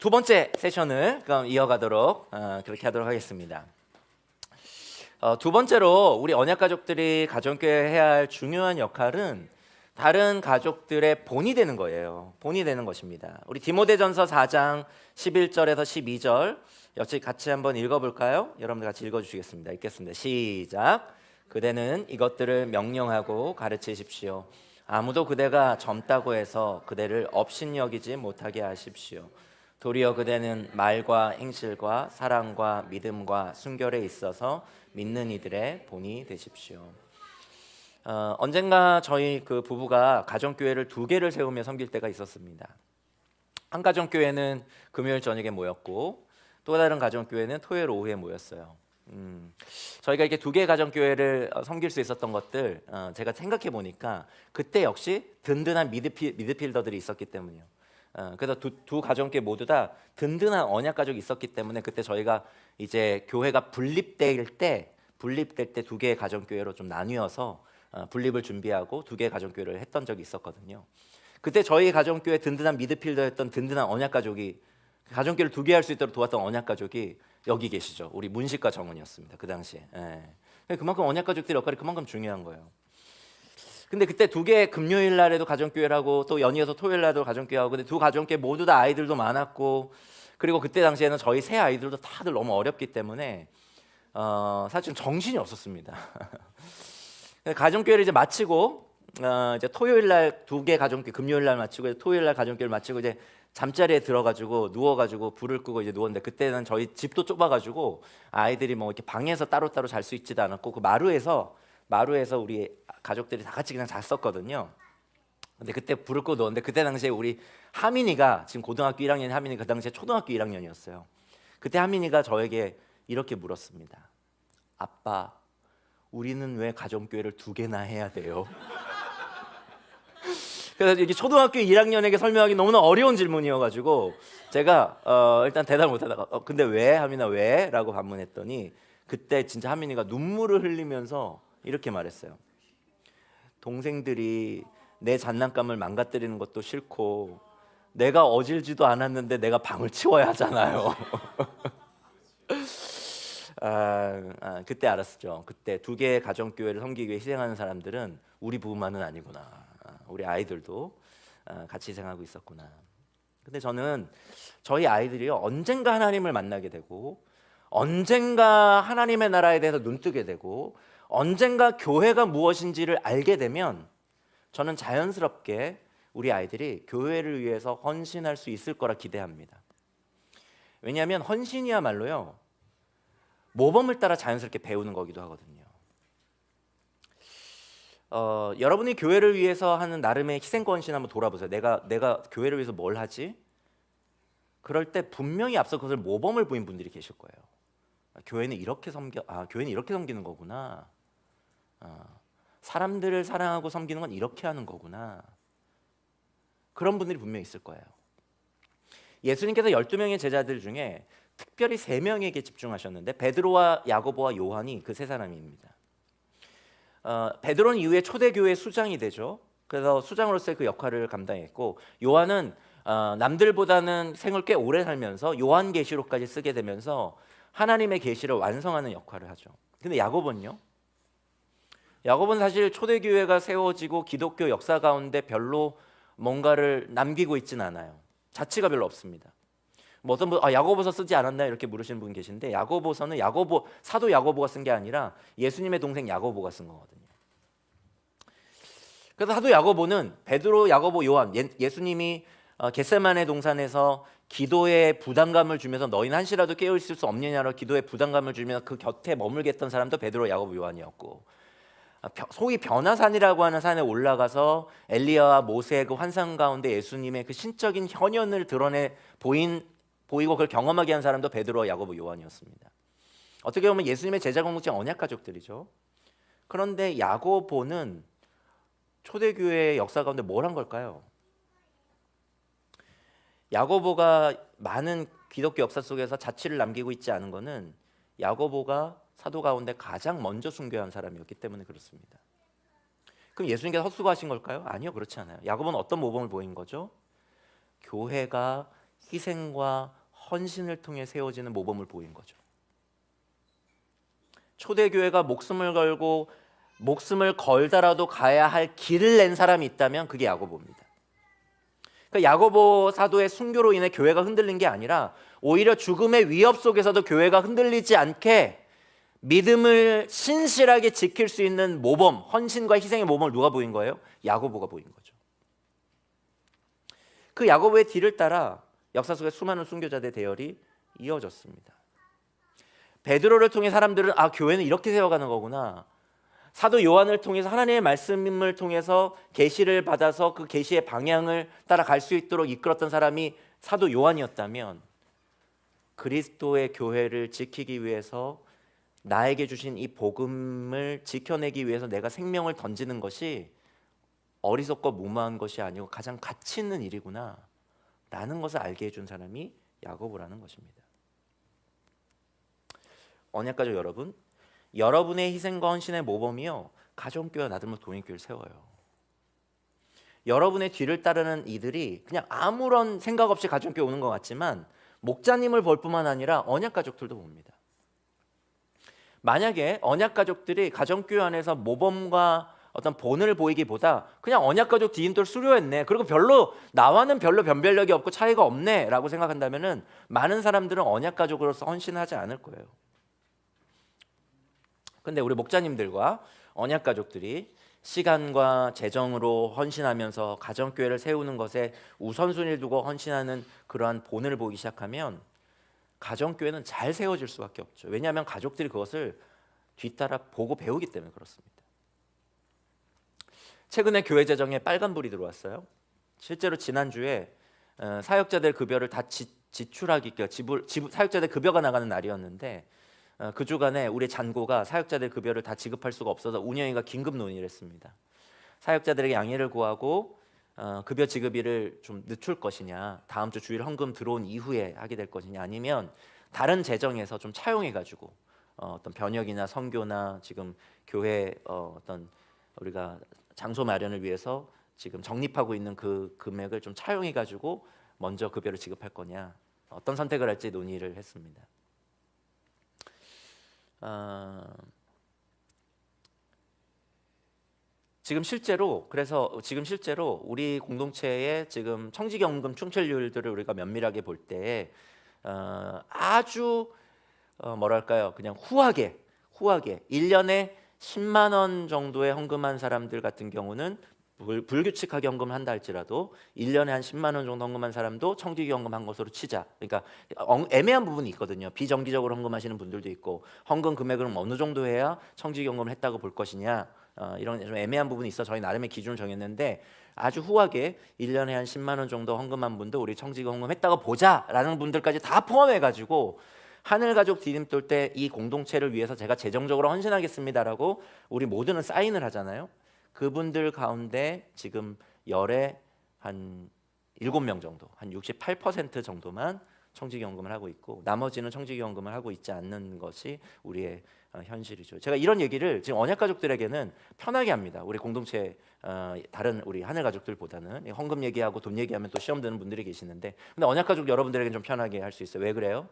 두 번째 세션을 그럼 이어가도록 그렇게 하도록 하겠습니다. 두 번째로 우리 언약 가족들이 가정교회 해야 할 중요한 역할은 다른 가족들의 본이 되는 거예요. 본이 되는 것입니다. 우리 디모데전서 4장 11절에서 12절 같이 한번 읽어볼까요? 여러분들 같이 읽어주시겠습니다. 읽겠습니다. 시작. 그대는 이것들을 명령하고 가르치십시오. 아무도 그대가 젊다고 해서 그대를 업신여기지 못하게 하십시오. 도리어 그대는 말과 행실과 사랑과 믿음과 순결에 있어서 믿는 이들의 본이 되십시오. 언젠가 저희 그 부부가 가정교회를 두 개를 세우며 섬길 때가 있었습니다. 한 가정교회는 금요일 저녁에 모였고 또 다른 가정교회는 토요일 오후에 모였어요. 저희가 이렇게 두 개의 가정교회를 섬길 수 있었던 것들 제가 생각해 보니까 그때 역시 든든한 미드필더들이 있었기 때문이에요. 그래서 두 가정교회 모두 다 든든한 언약 가족이 있었기 때문에 그때 저희가 이제 교회가 분립될 때 두 개의 가정교회로 좀 나뉘어서 분립을 준비하고 두 개의 가정교회를 했던 적이 있었거든요. 그때 저희 가정교회 든든한 미드필더였던 든든한 언약 가족이 가정교회를 두 개 할 수 있도록 도왔던 언약 가족이 여기 계시죠. 우리 문식과 정은이었습니다. 그 당시에. 그만큼 언약 가족들의 역할이 그만큼 중요한 거예요. 근데 그때 두 개 금요일 날에도 가정교회를 하고 또 연이어서 토요일 날도 가정교회 하고 근데 두 가정교회 모두 다 아이들도 많았고 그리고 그때 당시에는 저희 세 아이들도 다들 너무 어렵기 때문에 사실 정신이 없었습니다. 가정교회를 이제 마치고 이제 토요일 날 두 개 가정교회 금요일 날 마치고 토요일 날 가정교회를 마치고 이제 잠자리에 들어가지고 누워가지고 불을 끄고 이제 누웠는데 그때는 저희 집도 좁아가지고 아이들이 뭐 이렇게 방에서 따로따로 잘 수 있지도 않았고 그 마루에서 우리 가족들이 다 같이 그냥 잤었거든요. 근데 그때 불을 끄고 누웠는데 그때 당시에 우리 하민이가 지금 고등학교 1학년 하민이 그 당시에 초등학교 1학년이었어요. 그때 하민이가 저에게 이렇게 물었습니다. 아빠, 우리는 왜 가정교회를 두 개나 해야 돼요? 그래서 이게 초등학교 1학년에게 설명하기 너무나 어려운 질문이어가지고 제가 일단 대답을 못하다가 근데 왜? 하민아 왜? 라고 반문했더니 그때 진짜 하민이가 눈물을 흘리면서 이렇게 말했어요. 동생들이 내 장난감을 망가뜨리는 것도 싫고 내가 어질지도 않았는데 내가 방을 치워야 하잖아요. 그때 알았죠. 그때 두 개의 가정교회를 섬기기 위해 희생하는 사람들은 우리 부부만은 아니구나. 우리 아이들도 같이 희생하고 있었구나. 근데 저는 저희 아이들이 언젠가 하나님을 만나게 되고 언젠가 하나님의 나라에 대해서 눈뜨게 되고 언젠가 교회가 무엇인지를 알게 되면 저는 자연스럽게 우리 아이들이 교회를 위해서 헌신할 수 있을 거라 기대합니다. 왜냐하면 헌신이야말로요 모범을 따라 자연스럽게 배우는 거기도 하거든요. 여러분이 교회를 위해서 하는 나름의 희생과 헌신 한번 돌아보세요. 내가 교회를 위해서 뭘 하지? 그럴 때 분명히 앞서 그것을 모범을 보인 분들이 계실 거예요. 교회는 이렇게 교회는 이렇게 섬기는 거구나. 사람들을 사랑하고 섬기는 건 이렇게 하는 거구나. 그런 분들이 분명히 있을 거예요. 예수님께서 12명의 제자들 중에 특별히 3명에게 집중하셨는데 베드로와 야고보와 요한이 그 세 사람입니다. 베드로는 이후에 초대교회 수장이 되죠. 그래서 수장으로서의 그 역할을 감당했고 요한은 남들보다는 생을 꽤 오래 살면서 요한계시록까지 쓰게 되면서 하나님의 계시를 완성하는 역할을 하죠. 근데 야고보는요? 야고보는 사실 초대교회가 세워지고 기독교 역사 가운데 별로 뭔가를 남기고 있진 않아요. 자취가 별로 없습니다. 뭐 어떤 분 야고보서 쓰지 않았나 이렇게 물으시는 분 계신데 야고보서는 사도 야고보가 쓴 게 아니라 예수님의 동생 야고보가 쓴 거거든요. 그래서 사도 야고보는 베드로, 야고보, 요한 예수님이 겟세마네 동산에서 기도에 부담감을 주면서 너희는 한시라도 깨어 있을 수 없느냐로 기도에 부담감을 주면서 그 곁에 머물겠던 사람도 베드로, 야고보, 요한이었고 소위 변화산이라고 하는 산에 올라가서 엘리야와 모세의 그 환상 가운데 예수님의 그 신적인 현현을 보이고 그걸 경험하게 한 사람도 베드로, 야고보, 요한이었습니다. 어떻게 보면 예수님의 제자 공동체 언약 가족들이죠. 그런데 야고보는 초대교회의 역사 가운데 뭘 한 걸까요? 야고보가 많은 기독교 역사 속에서 자취를 남기고 있지 않은 것은 야고보가 사도 가운데 가장 먼저 순교한 사람이었기 때문에 그렇습니다. 그럼 예수님께서 헛수고하신 걸까요? 아니요, 그렇지 않아요. 야고보는 어떤 모범을 보인 거죠? 교회가 희생과 헌신을 통해 세워지는 모범을 보인 거죠. 초대교회가 목숨을 걸더라도 가야 할 길을 낸 사람이 있다면 그게 야고보입니다. 그러니까 야고보 사도의 순교로 인해 교회가 흔들린 게 아니라 오히려 죽음의 위협 속에서도 교회가 흔들리지 않게 믿음을 신실하게 지킬 수 있는 모범, 헌신과 희생의 모범을 누가 보인 거예요? 야고보가 보인 거죠. 그 야고보의 뒤를 따라 역사 속에 수많은 순교자들의 대열이 이어졌습니다. 베드로를 통해 사람들은 교회는 이렇게 세워가는 거구나. 사도 요한을 통해서 하나님의 말씀을 통해서 계시를 받아서 그 계시의 방향을 따라갈 수 있도록 이끌었던 사람이 사도 요한이었다면 그리스도의 교회를 지키기 위해서 나에게 주신 이 복음을 지켜내기 위해서 내가 생명을 던지는 것이 어리석고 무모한 것이 아니고 가장 가치 있는 일이구나 라는 것을 알게 해준 사람이 야고보라는 것입니다. 언약가족 여러분, 여러분의 희생과 헌신의 모범이요 가정교회와 나들목 동행교회를 세워요. 여러분의 뒤를 따르는 이들이 그냥 아무런 생각 없이 가정교회 오는 것 같지만 목자님을 볼 뿐만 아니라 언약가족들도 봅니다. 만약에 언약가족들이 가정교회 안에서 모범과 어떤 본을 보이기보다 그냥 언약가족 뒤인돌 수료했네, 그리고 나와는 별로 변별력이 없고 차이가 없네 라고 생각한다면 많은 사람들은 언약가족으로서 헌신하지 않을 거예요. 근데 우리 목자님들과 언약가족들이 시간과 재정으로 헌신하면서 가정교회를 세우는 것에 우선순위를 두고 헌신하는 그러한 본을 보이기 시작하면 가정교회는 잘 세워질 수밖에 없죠. 왜냐하면 가족들이 그것을 뒤따라 보고 배우기 때문에 그렇습니다. 최근에 교회 재정에 빨간불이 들어왔어요. 실제로 지난주에 사역자들 급여를 다 사역자들 급여가 나가는 날이었는데 그 주간에 우리 잔고가 사역자들 급여를 다 지급할 수가 없어서 운영위가 긴급 논의를 했습니다. 사역자들에게 양해를 구하고 급여 지급일을 좀 늦출 것이냐, 다음 주 주일 헌금 들어온 이후에 하게 될 것이냐, 아니면 다른 재정에서 좀 차용해가지고 어떤 변역이나 선교나 지금 교회 어떤 우리가 장소 마련을 위해서 지금 적립하고 있는 그 금액을 좀 차용해가지고 먼저 급여를 지급할 거냐, 어떤 선택을 할지 논의를 했습니다. 지금 실제로 우리 공동체의 지금 청지기금금 충실률들을 우리가 면밀하게 볼 때 아주 그냥 후하게 1년에 10만 원 정도의 헌금한 사람들 같은 경우는 불규칙하게 헌금을 한다 할지라도 1년에 한 10만 원 정도 헌금한 사람도 청지기 헌금한 것으로 치자. 그러니까 애매한 부분이 있거든요. 비정기적으로 헌금하시는 분들도 있고, 헌금 금액을 어느 정도 해야 청지기 헌금을 했다고 볼 것이냐, 이런 좀 애매한 부분이 있어 저희 나름의 기준을 정했는데, 아주 후하게 1년에 한 10만 원 정도 헌금한 분도 우리 청지기 헌금했다고 보자라는 분들까지 다 포함해가지고 하늘가족 디딤돌 때 이 공동체를 위해서 제가 재정적으로 헌신하겠습니다라고 우리 모두는 사인을 하잖아요. 그분들 가운데 지금 열에 한 7명 정도, 한 68% 정도만 청지기연금을 하고 있고, 나머지는 청지기연금을 하고 있지 않는 것이 우리의 현실이죠. 제가 이런 얘기를 지금 언약가족들에게는 편하게 합니다. 우리 공동체 다른 우리 하늘가족들보다는 헌금 얘기하고 돈 얘기하면 또 시험 드는 분들이 계시는데, 근데 언약가족 여러분들에게는 좀 편하게 할 수 있어요. 왜 그래요?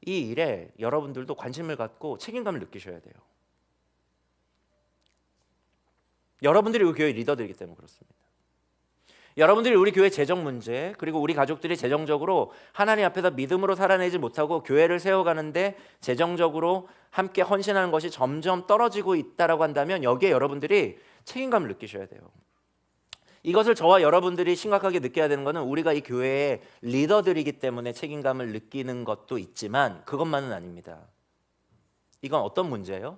이 일에 여러분들도 관심을 갖고 책임감을 느끼셔야 돼요. 여러분들이 우리 교회 리더들이기 때문에 그렇습니다. 여러분들이 우리 교회 재정 문제, 그리고 우리 가족들이 재정적으로 하나님 앞에서 믿음으로 살아내지 못하고 교회를 세워가는데 재정적으로 함께 헌신하는 것이 점점 떨어지고 있다라고 한다면 여기에 여러분들이 책임감을 느끼셔야 돼요. 이것을 저와 여러분들이 심각하게 느껴야 되는 것은 우리가 이 교회의 리더들이기 때문에 책임감을 느끼는 것도 있지만 그것만은 아닙니다. 이건 어떤 문제예요?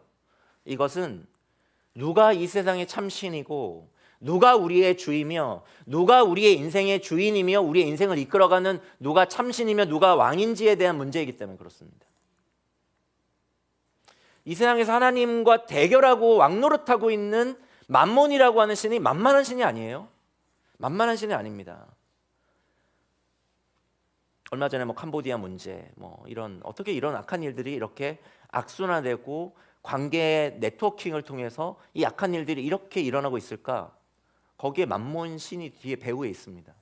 이것은 누가 이 세상의 참신이고, 누가 우리의 주이며, 누가 우리의 인생의 주인이며 우리의 인생을 이끌어가는 누가 참신이며 누가 왕인지에 대한 문제이기 때문에 그렇습니다. 이 세상에서 하나님과 대결하고 왕노릇하고 있는 만몬이라고 하는 신이 만만한 신이 아니에요. 만만한 신이 아닙니다. 얼마 전에 캄보디아 문제, 어떻게 이런 악한 일들이 이렇게 악순환되고 관계 네트워킹을 통해서 이 악한 일들이 이렇게 일어나고 있을까? 거기에 만몬 신이 뒤에 배후에 있습니다.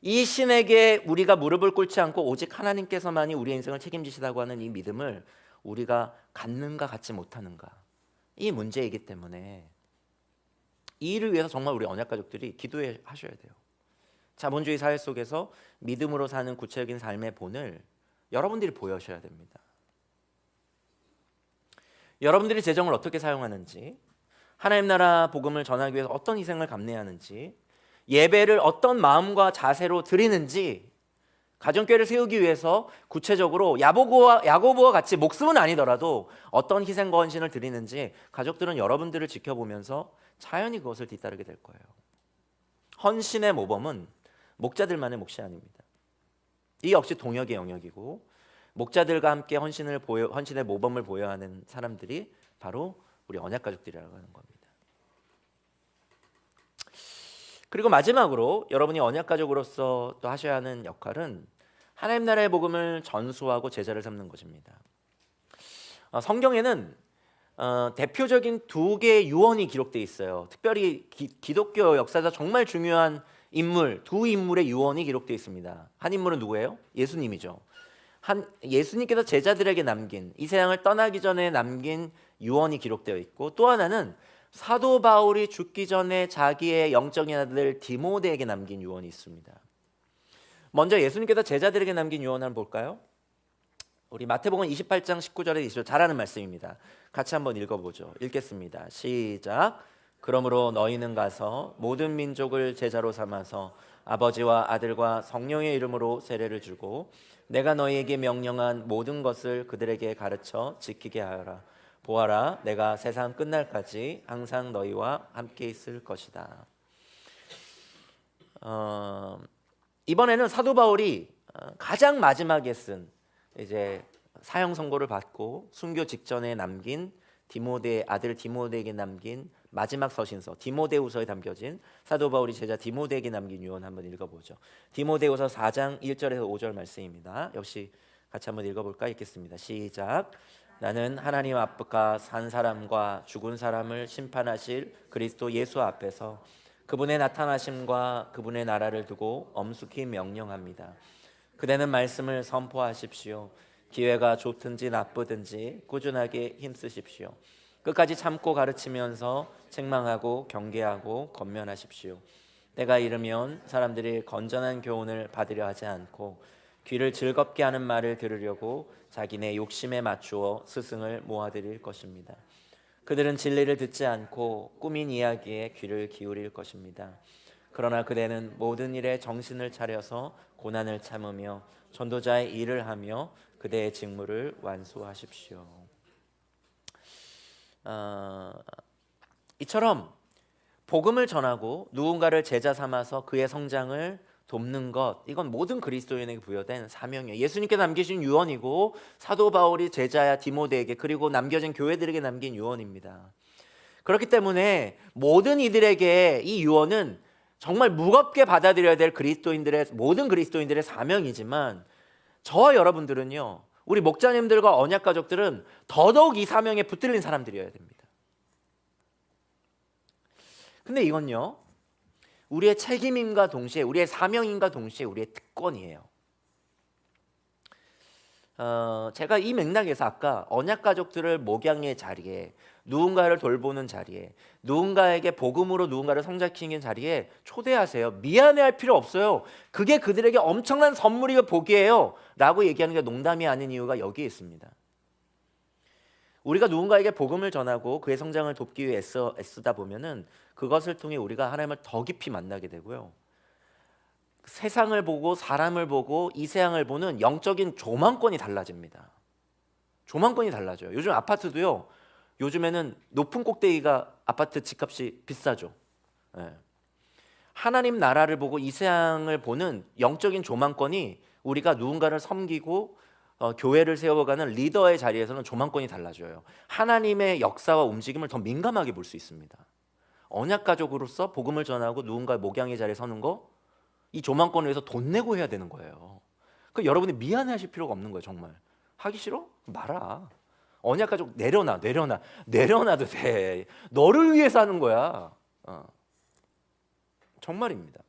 이 신에게 우리가 무릎을 꿇지 않고 오직 하나님께서만이 우리의 인생을 책임지시다고 하는 이 믿음을 우리가 갖는가 갖지 못하는가, 이 문제이기 때문에 이 일을 위해서 정말 우리 언약가족들이 기도하셔야 돼요. 자본주의 사회 속에서 믿음으로 사는 구체적인 삶의 본을 여러분들이 보여셔야 됩니다. 여러분들이 재정을 어떻게 사용하는지, 하나님 나라 복음을 전하기 위해서 어떤 희생을 감내하는지, 예배를 어떤 마음과 자세로 드리는지, 가정교회를 세우기 위해서 구체적으로 야고보와 같이 목숨은 아니더라도 어떤 희생과 헌신을 드리는지 가족들은 여러분들을 지켜보면서 자연히 그것을 뒤따르게 될 거예요. 헌신의 모범은 목자들만의 몫이 아닙니다. 이 역시 동역의 영역이고, 목자들과 함께 헌신의 모범을 보여야 하는 사람들이 바로 우리 언약가족들이라고 하는 겁니다. 그리고 마지막으로 여러분이 언약가족으로서 또 하셔야 하는 역할은 하나님 나라의 복음을 전수하고 제자를 삼는 것입니다. 성경에는 대표적인 두 개의 유언이 기록되어 있어요. 특별히 기독교 역사에서 정말 중요한 인물, 두 인물의 유언이 기록되어 있습니다. 한 인물은 누구예요? 예수님이죠. 예수님께서 제자들에게 남긴, 이 세상을 떠나기 전에 남긴 유언이 기록되어 있고, 또 하나는 사도 바울이 죽기 전에 자기의 영적인 아들 디모데에게 남긴 유언이 있습니다. 먼저 예수님께서 제자들에게 남긴 유언을 한번 볼까요? 우리 마태복음 28장 19절에 20절 잘 아는 말씀입니다. 같이 한번 읽어보죠. 읽겠습니다. 시작. 그러므로 너희는 가서 모든 민족을 제자로 삼아서 아버지와 아들과 성령의 이름으로 세례를 주고 내가 너희에게 명령한 모든 것을 그들에게 가르쳐 지키게 하여라. 보아라, 내가 세상 끝날까지 항상 너희와 함께 있을 것이다. 이번에는 사도 바울이 가장 마지막에 쓴 이제 사형 선고를 받고 순교 직전에 남긴 아들 디모데에게 남긴 마지막 서신서 디모데후서에 담겨진 사도 바울이 제자 디모데에게 남긴 유언 한번 읽어보죠. 디모데후서 4장 1절에서 5절 말씀입니다. 역시 같이 한번 읽어볼까? 읽겠습니다. 시작. 나는 하나님 앞과 산 사람과 죽은 사람을 심판하실 그리스도 예수 앞에서 그분의 나타나심과 그분의 나라를 두고 엄숙히 명령합니다. 그대는 말씀을 선포하십시오. 기회가 좋든지 나쁘든지 꾸준하게 힘쓰십시오. 끝까지 참고 가르치면서 책망하고 경계하고 권면하십시오. 때가 이르면 사람들이 건전한 교훈을 받으려 하지 않고 귀를 즐겁게 하는 말을 들으려고 자기네 욕심에 맞추어 스승을 모아들일 것입니다. 그들은 진리를 듣지 않고 꾸민 이야기에 귀를 기울일 것입니다. 그러나 그대는 모든 일에 정신을 차려서 고난을 참으며 전도자의 일을 하며 그대의 직무를 완수하십시오. 이처럼 복음을 전하고 누군가를 제자 삼아서 그의 성장을 돕는 것, 이건 모든 그리스도인에게 부여된 사명이에요. 예수님께 남기신 유언이고 사도 바울이 제자야 디모데에게 그리고 남겨진 교회들에게 남긴 유언입니다. 그렇기 때문에 모든 이들에게 이 유언은 정말 무겁게 받아들여야 될 모든 그리스도인들의 사명이지만 저와 여러분들은요, 우리 목자님들과 언약가족들은 더더욱 이 사명에 붙들린 사람들이어야 됩니다. 근데 이건요, 우리의 책임임과 동시에 우리의 사명임과 동시에 우리의 특권이에요. 제가 이 맥락에서 아까 언약가족들을 목양의 자리에, 누군가를 돌보는 자리에, 누군가에게 복음으로 누군가를 성장시키는 자리에 초대하세요. 미안해할 필요 없어요. 그게 그들에게 엄청난 선물이고 복이에요 라고 얘기하는 게 농담이 아닌 이유가 여기에 있습니다. 우리가 누군가에게 복음을 전하고 그의 성장을 돕기 위해 애쓰다 보면은 그것을 통해 우리가 하나님을 더 깊이 만나게 되고요, 세상을 보고 사람을 보고 이 세상을 보는 영적인 조망권이 달라집니다. 조망권이 달라져요. 요즘 아파트도요, 요즘에는 높은 꼭대기가 아파트 집값이 비싸죠. 하나님 나라를 보고 이 세상을 보는 영적인 조망권이 우리가 누군가를 섬기고 교회를 세워가는 리더의 자리에서는 조망권이 달라져요. 하나님의 역사와 움직임을 더 민감하게 볼 수 있습니다. 언약가족으로서 복음을 전하고 누군가의 목양의 자리에 서는 거, 이 조망권을 위해서 돈 내고 해야 되는 거예요. 그 여러분이 미안해하실 필요가 없는 거예요. 정말 하기 싫어? 말아. 언약가족 내려놔도 돼. 너를 위해서 하는 거야. 정말입니다.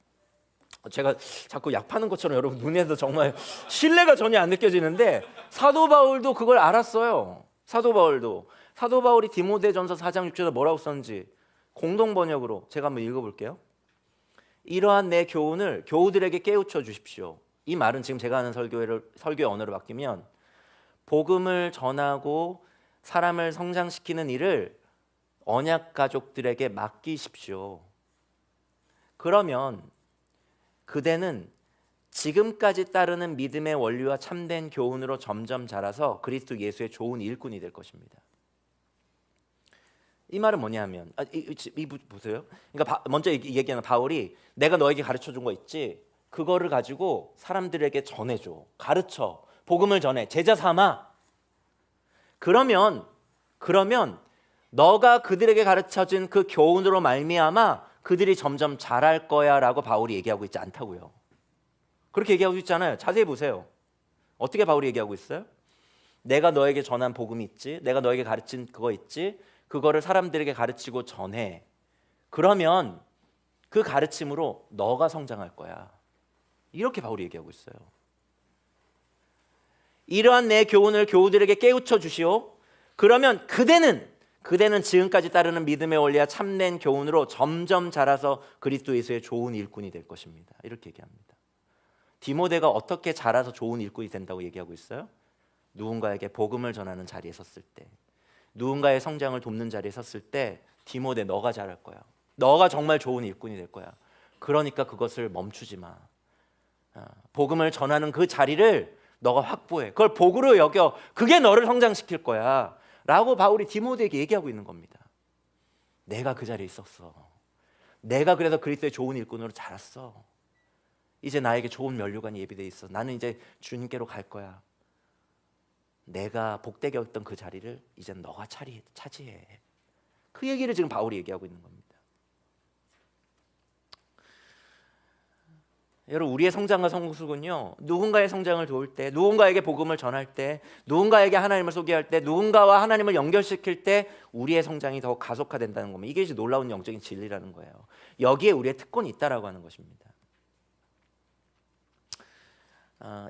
제가 자꾸 약 파는 것처럼 여러분 눈에서 정말 신뢰가 전혀 안 느껴지는데 사도 바울도 그걸 알았어요. 사도 바울이 디모데전서 4장 6절에 뭐라고 썼는지 공동 번역으로 제가 한번 읽어볼게요. 이러한 내 교훈을 교우들에게 깨우쳐 주십시오. 이 말은 지금 제가 하는 설교의 언어로 바뀌면 복음을 전하고 사람을 성장시키는 일을 언약 가족들에게 맡기십시오. 그러면 그대는 지금까지 따르는 믿음의 원리와 참된 교훈으로 점점 자라서 그리스도 예수의 좋은 일꾼이 될 것입니다. 이 말은 뭐냐면 보세요. 그러니까 먼저 얘기하는 바울이 내가 너에게 가르쳐 준 거 있지? 그거를 가지고 사람들에게 전해줘. 가르쳐. 복음을 전해. 제자 삼아. 그러면 너가 그들에게 가르쳐준 그 교훈으로 말미암아 그들이 점점 잘할 거야라고 바울이 얘기하고 있지 않다고요. 그렇게 얘기하고 있잖아요. 자세히 보세요. 어떻게 바울이 얘기하고 있어요? 내가 너에게 전한 복음이 있지? 내가 너에게 가르친 그거 있지? 그거를 사람들에게 가르치고 전해. 그러면 그 가르침으로 너가 성장할 거야. 이렇게 바울이 얘기하고 있어요. 이러한 내 교훈을 교우들에게 깨우쳐 주시오. 그러면 그대는 지금까지 따르는 믿음의 원리와 참된 교훈으로 점점 자라서 그리스도 예수의 좋은 일꾼이 될 것입니다. 이렇게 얘기합니다. 디모데가 어떻게 자라서 좋은 일꾼이 된다고 얘기하고 있어요? 누군가에게 복음을 전하는 자리에 섰을 때, 누군가의 성장을 돕는 자리에 섰을 때 디모데 너가 잘할 거야. 너가 정말 좋은 일꾼이 될 거야. 그러니까 그것을 멈추지 마. 복음을 전하는 그 자리를 너가 확보해. 그걸 복으로 여겨. 그게 너를 성장시킬 거야 라고 바울이 디모데에게 얘기하고 있는 겁니다. 내가 그 자리에 있었어. 내가 그래서 그리스도의 좋은 일꾼으로 자랐어. 이제 나에게 좋은 면류관이 예비되어 있어. 나는 이제 주님께로 갈 거야. 내가 복되게 여겼던 그 자리를 이제 너가 차지해. 그 얘기를 지금 바울이 얘기하고 있는 겁니다. 여러분, 우리의 성장과 성숙은요, 누군가의 성장을 도울 때, 누군가에게 복음을 전할 때, 누군가에게 하나님을 소개할 때, 누군가와 하나님을 연결시킬 때 우리의 성장이 더 가속화된다는 겁니다. 이게 이제 놀라운 영적인 진리라는 거예요. 여기에 우리의 특권이 있다라고 하는 것입니다.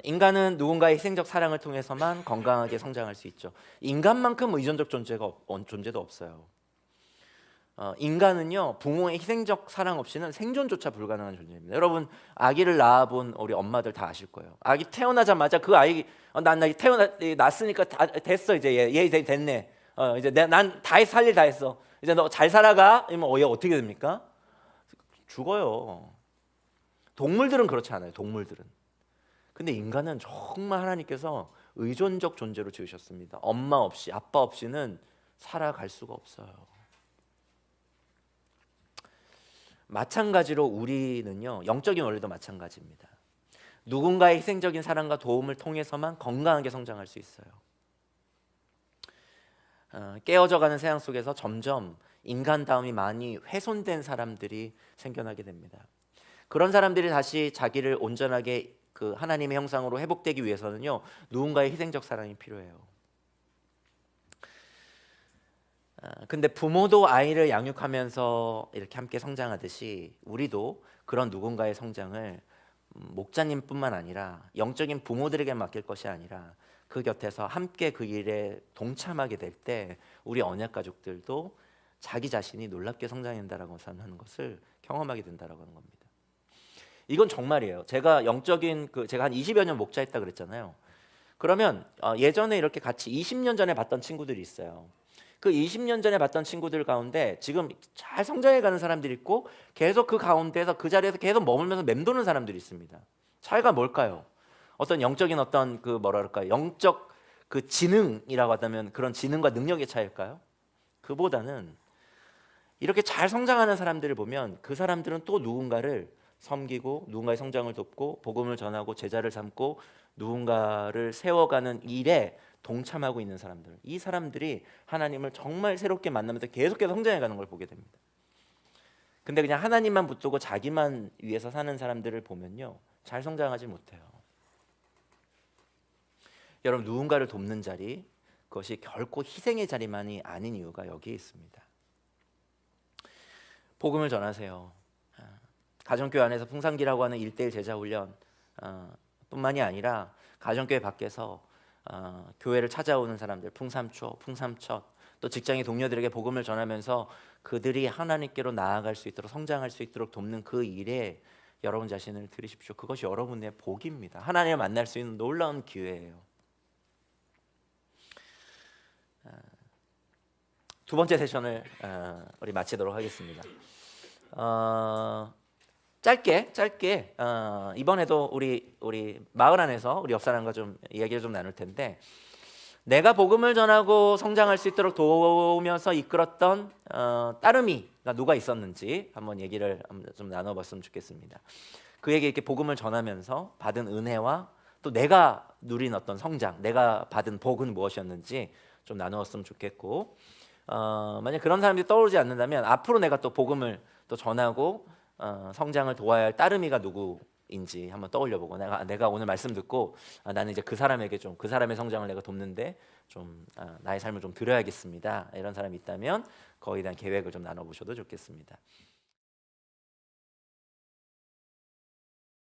인간은 누군가의 희생적 사랑을 통해서만 건강하게 성장할 수 있죠. 인간만큼 의존적 존재도 없어요. 인간은요, 부모의 희생적 사랑 없이는 생존조차 불가능한 존재입니다. 여러분, 아기를 낳아본 우리 엄마들 다 아실 거예요. 아기 태어나자마자 그 아이 난 낳았으니까 다 됐어. 이제 얘 이제 됐네. 이제 난 다 할 일 다 했어. 이제 너 잘 살아가. 이러면 얘 어떻게 됩니까? 죽어요. 동물들은 그렇지 않아요. 동물들은. 근데 인간은 정말 하나님께서 의존적 존재로 지으셨습니다. 엄마 없이, 아빠 없이는 살아갈 수가 없어요. 마찬가지로 우리는요, 영적인 원리도 마찬가지입니다. 누군가의 희생적인 사랑과 도움을 통해서만 건강하게 성장할 수 있어요. 깨어져가는 세상 속에서 점점 인간다움이 많이 훼손된 사람들이 생겨나게 됩니다. 그런 사람들이 다시 자기를 온전하게 그 하나님의 형상으로 회복되기 위해서는요, 누군가의 희생적 사랑이 필요해요. 근데 부모도 아이를 양육하면서 이렇게 함께 성장하듯이 우리도 그런 누군가의 성장을 목자님뿐만 아니라 영적인 부모들에게 맡길 것이 아니라 그 곁에서 함께 그 일에 동참하게 될 때 우리 언약 가족들도 자기 자신이 놀랍게 성장한다라고 하는 것을 경험하게 된다라고 하는 겁니다. 이건 정말이에요. 제가 영적인 제가 한 20여 년 목자했다 그랬잖아요. 그러면 예전에 이렇게 같이 20년 전에 봤던 친구들이 있어요. 그 20년 전에 봤던 친구들 가운데 지금 잘 성장해가는 사람들이 있고 계속 그 가운데서 그 자리에서 계속 머물면서 맴도는 사람들이 있습니다. 차이가 뭘까요? 어떤 영적인 어떤 영적 그 지능이라고 하다면 그런 지능과 능력의 차이일까요? 그보다는 이렇게 잘 성장하는 사람들을 보면 그 사람들은 또 누군가를 섬기고 누군가의 성장을 돕고 복음을 전하고 제자를 삼고 누군가를 세워가는 일에 동참하고 있는 사람들, 이 사람들이 하나님을 정말 새롭게 만나면서 계속해서 성장해가는 걸 보게 됩니다. 근데 그냥 하나님만 붙들고 자기만 위해서 사는 사람들을 보면요, 잘 성장하지 못해요. 여러분, 누군가를 돕는 자리, 그것이 결코 희생의 자리만이 아닌 이유가 여기에 있습니다. 복음을 전하세요. 가정교회 안에서 풍산기라고 하는 1대1 제자 훈련 뿐만이 아니라 가정교회 밖에서 교회를 찾아오는 사람들, 풍삼초, 풍삼첫, 또 직장의 동료들에게 복음을 전하면서 그들이 하나님께로 나아갈 수 있도록, 성장할 수 있도록 돕는 그 일에 여러분 자신을 드리십시오. 그것이 여러분의 복입니다. 하나님을 만날 수 있는 놀라운 기회예요. 두 번째 세션을 우리 마치도록 하겠습니다. 짧게 이번에도 우리 마을 안에서 우리 옆 사람과 좀 이야기를 좀 나눌 텐데, 내가 복음을 전하고 성장할 수 있도록 도우면서 이끌었던 따르미가 누가 있었는지 한번 얘기를 좀 나눠봤으면 좋겠습니다. 그에게 이렇게 복음을 전하면서 받은 은혜와 또 내가 누린 어떤 성장, 내가 받은 복은 무엇이었는지 좀 나누었으면 좋겠고, 만약 그런 사람들이 떠오르지 않는다면 앞으로 내가 또 복음을 또 전하고 성장을 도와야 할 따르미가 누구인지 한번 떠올려보고, 내가 오늘 말씀 듣고 나는 이제 그 사람에게 좀, 그 사람의 성장을 내가 돕는데 좀 나의 삶을 좀 드려야겠습니다, 이런 사람이 있다면 거기에 대한 계획을 좀 나눠보셔도 좋겠습니다.